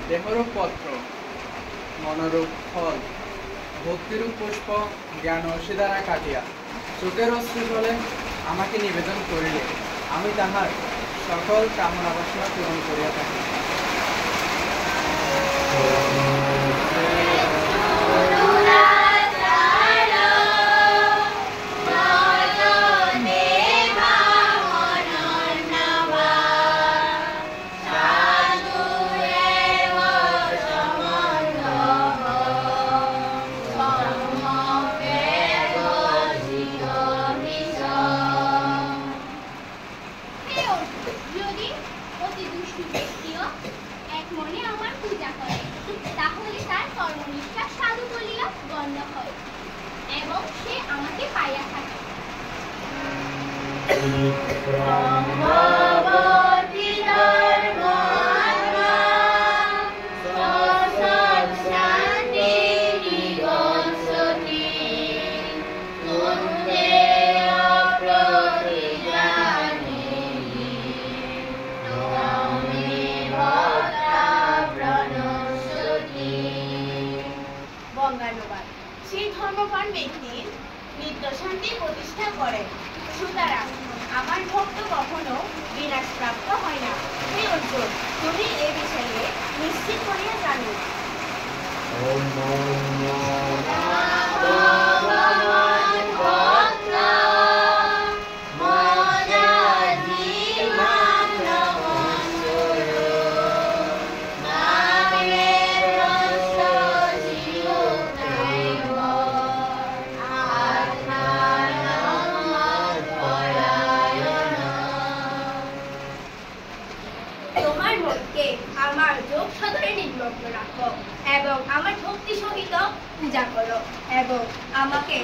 দেহরূপ পত্র মনোরূপ ফল, ভক্তিরূপ পুষ্প জ্ঞান অসি দ্বারা কাটিয়া চোখের অশ্রু ফলে আমাকে নিবেদন করিলে আমি তাহার সকল কামনা বাসনা পূরণ করিয়া থাকি। এবং সে আমাকে পাইয়া থাকে। সেই ধর্মবান ব্যক্তির নিত্য শান্তি প্রতিষ্ঠা করেন। সুতরাং আমার ভক্ত কখনো বিনাশ প্রাপ্ত হয় না। হে অর্জুন, তুমি এ বিষয়ে নিশ্চিত করিয়া জানো। আমার যোগ সাধনে নিমগ্ন রাখো এবং আমার ভক্তি সহিত পূজা করো এবং আমাকে